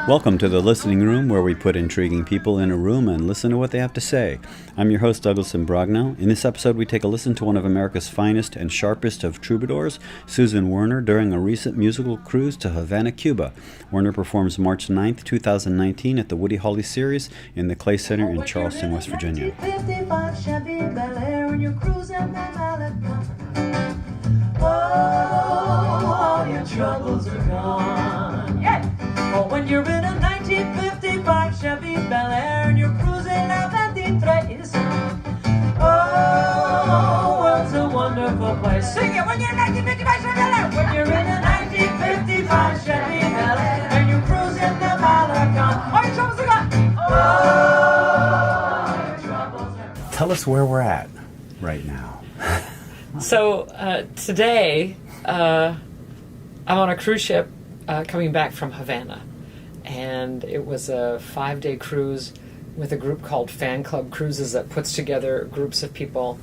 Welcome to the Listening Room, where we put intriguing people in a room and listen to what they have to say. I'm your host, Douglas Imbrogno. In this episode, we take a listen to one of America's finest and sharpest of troubadours, Susan Werner, during a recent musical cruise to Havana, Cuba. Werner performs March 9th, 2019 at the Woody Holly Series in the Clay Center in Charleston, West Virginia. All your troubles are gone. Yeah. Oh, when you're in a 1955 Chevy Bel Air and you're cruising out 23. Oh, world's a wonderful place. Sing it when you're in a 1955 Chevy Bel Air. When you're in a 1955 Chevy Bel Air and you're cruising the Malecon. All your troubles are gone. Oh, your troubles are gone. Tell us where we're at right now. So today, I'm on a cruise ship coming back from Havana, and it was a 5-day cruise with a group called Fan Club Cruises that puts together groups of people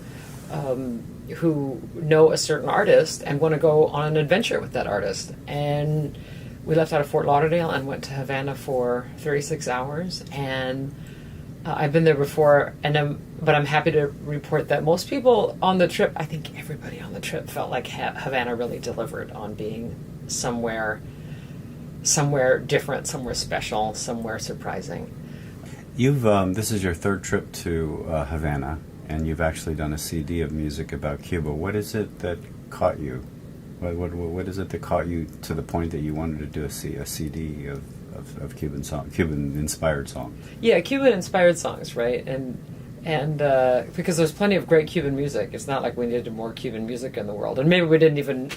who know a certain artist and want to go on an adventure with that artist. And we left out of Fort Lauderdale and went to Havana for 36 hours, and I've been there before, but I'm happy to report that most people on the trip, I think everybody on the trip, felt like Havana really delivered on being somewhere different, somewhere special, somewhere surprising. You've this is your third trip to Havana, and you've actually done a CD of music about Cuba. What is it that caught you? What is it that caught you to the point that you wanted to do a CD of Cuban-inspired songs? Yeah, Cuban-inspired songs, right? And because there's plenty of great Cuban music. It's not like we needed more Cuban music in the world. And maybe we didn't even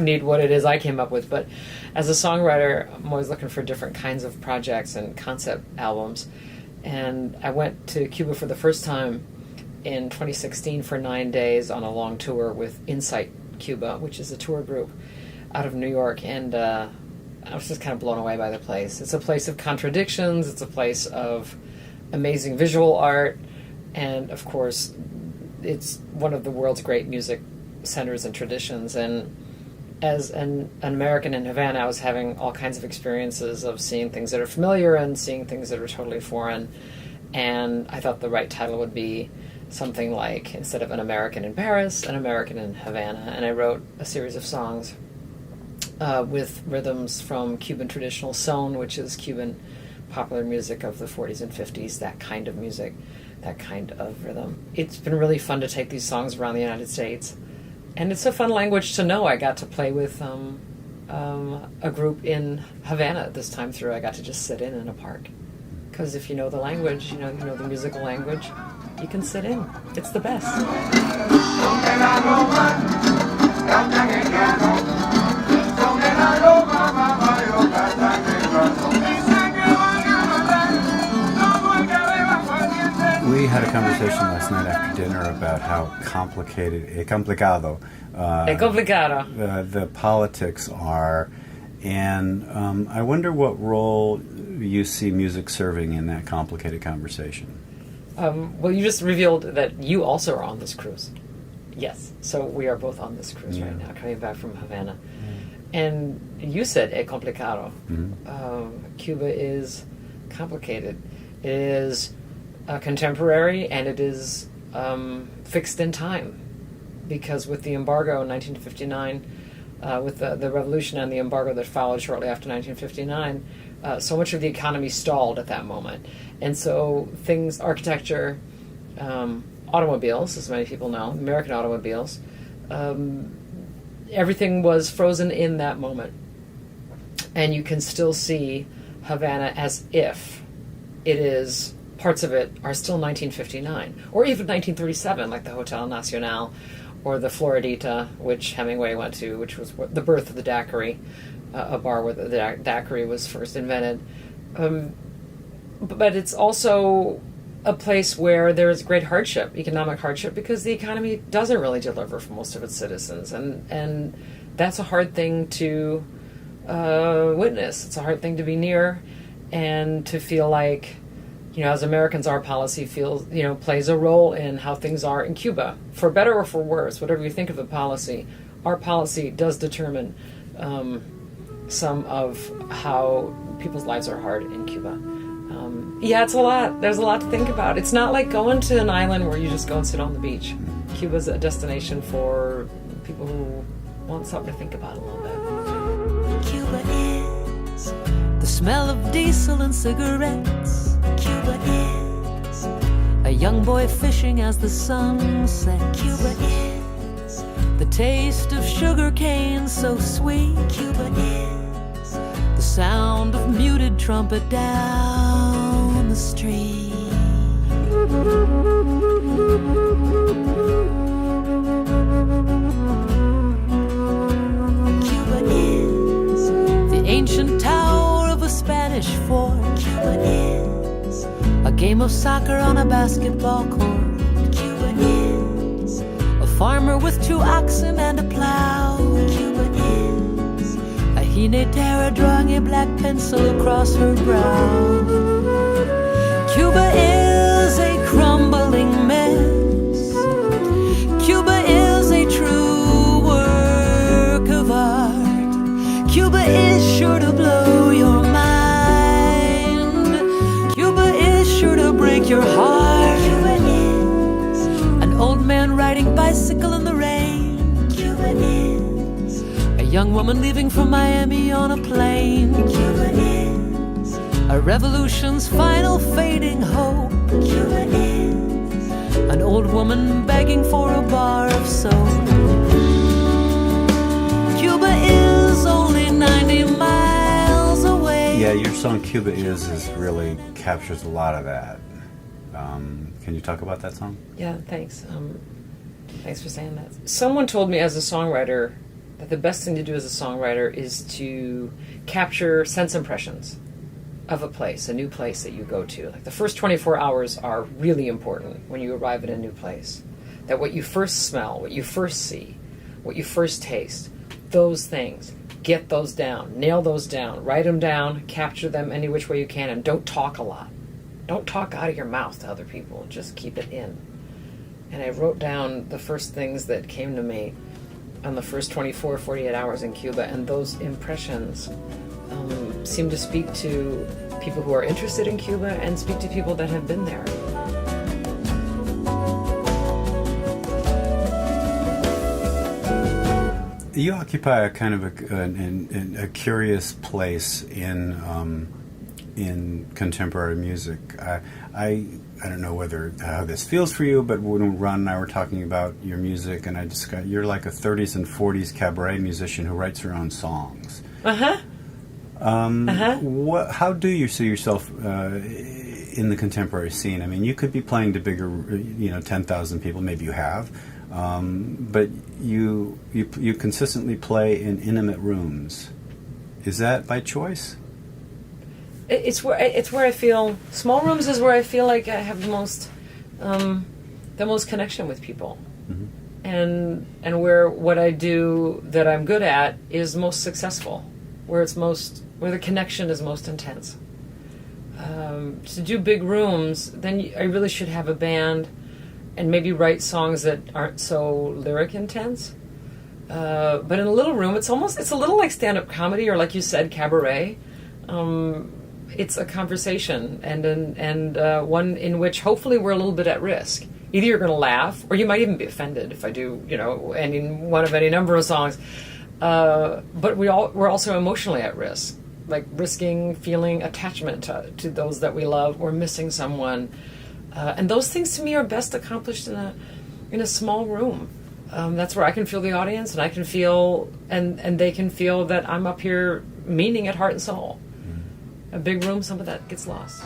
need what it is I came up with. But as a songwriter, I'm always looking for different kinds of projects and concept albums. And I went to Cuba for the first time in 2016 for 9 days on a long tour with Insight Cuba, which is a tour group out of New York. And I was just kind of blown away by the place. It's a place of contradictions. It's a place of amazing visual art. And, of course, it's one of the world's great music centers and traditions. And as an American in Havana, I was having all kinds of experiences of seeing things that are familiar and seeing things that are totally foreign. And I thought the right title would be something like, instead of An American in Paris, An American in Havana. And I wrote a series of songs with rhythms from Cuban traditional son, which is Cuban popular music of the 40s and 50s, that kind of music, that kind of rhythm. It's been really fun to take these songs around the United States, and it's a fun language to know. I got to play with a group in Havana this time through. I got to just sit in a park, because if you know the language, you know the musical language, you can sit in. It's the best. We had a conversation last night after dinner about how complicado the politics are, and I wonder what role you see music serving in that complicated conversation. Well, you just revealed that you also are on this cruise. Yes, so we are both on this cruise right now, coming back from Havana. And you said complicado. Mm-hmm. Cuba is complicated. It is contemporary, and it is fixed in time, because with the embargo in 1959, with the revolution and the embargo that followed shortly after 1959, so much of the economy stalled at that moment. And so architecture, automobiles, as many people know, American automobiles, everything was frozen in that moment. And you can still see Havana as if parts of it are still 1959, or even 1937, like the Hotel Nacional, or the Floridita, which Hemingway went to, which was the birth of the daiquiri, a bar where the daiquiri was first invented. But it's also a place where there is great hardship, economic hardship, because the economy doesn't really deliver for most of its citizens, and that's a hard thing to witness. It's a hard thing to be near, and to feel like, as Americans, our policy plays a role in how things are in Cuba, for better or for worse, whatever you think of the policy. Our policy does determine some of how people's lives are hard in Cuba. Yeah, it's a lot. There's a lot to think about. It's not like going to an island where you just go and sit on the beach. Cuba's a destination for people who want something to think about a little bit. Cuba is the smell of diesel and cigarettes. Cuba is a young boy fishing as the sun sets. Cuba is the taste of sugar cane so sweet. Cuba is the sound of muted trumpet down the street. Cuba is the ancient tower of a Spanish fort. Cuba is a game of soccer on a basketball court. Cuba is a farmer with 2 oxen and a plow. Cuba is a jinetera drawing a black pencil across her brow. Cuba is a crumbling mess. Cuba is a true work of art. Cuba is sure to blow your mind. Cuba is sure to break your heart. Cuba is an old man riding bicycle in the rain. Cuba is a young woman leaving from Miami on a plane. Cuba is a revolution's final fading hope. Cuba is an old woman begging for a bar of soap. Cuba is only 90 miles away. Yeah, your song "Cuba Is" really captures a lot of that. Can you talk about that song? Yeah, thanks. Thanks for saying that. Someone told me as a songwriter that the best thing to do as a songwriter is to capture sense impressions of a place, a new place that you go to. Like the first 24 hours are really important when you arrive at a new place. That what you first smell, what you first see, what you first taste, those things, get those down, nail those down, write them down, capture them any which way you can, and don't talk a lot. Don't talk out of your mouth to other people, just keep it in. And I wrote down the first things that came to me on the first 24, 48 hours in Cuba, and those impressions seem to speak to people who are interested in Cuba and speak to people that have been there. You occupy a kind of a curious place in contemporary music. I don't know how this feels for you, but when Ron and I were talking about your music, and I discussed, you're like a 30s and 40s cabaret musician who writes her own songs. How do you see yourself in the contemporary scene? I mean, you could be playing to bigger, 10,000 people. Maybe you have, but you consistently play in intimate rooms. Is that by choice? It's where I feel small rooms is where I feel like I have the most connection with people, and where what I do that I'm good at is most successful, where the connection is most intense. To do big rooms, then I really should have a band, and maybe write songs that aren't so lyric intense. But in a little room, it's a little like stand-up comedy, or like you said, cabaret. It's a conversation, and one in which hopefully we're a little bit at risk. Either you're going to laugh, or you might even be offended if I do, any number of songs. But we're also emotionally at risk, like risking feeling attachment to those that we love, or missing someone. And those things to me are best accomplished in a small room. That's where I can feel the audience, and I can feel, and they can feel that I'm up here meaning it heart and soul. A big room, some of that gets lost.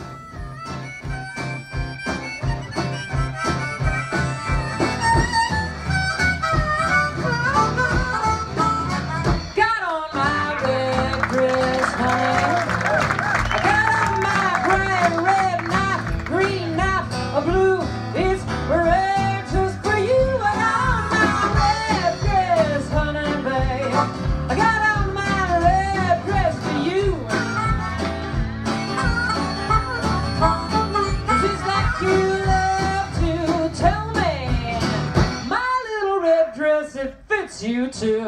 You too.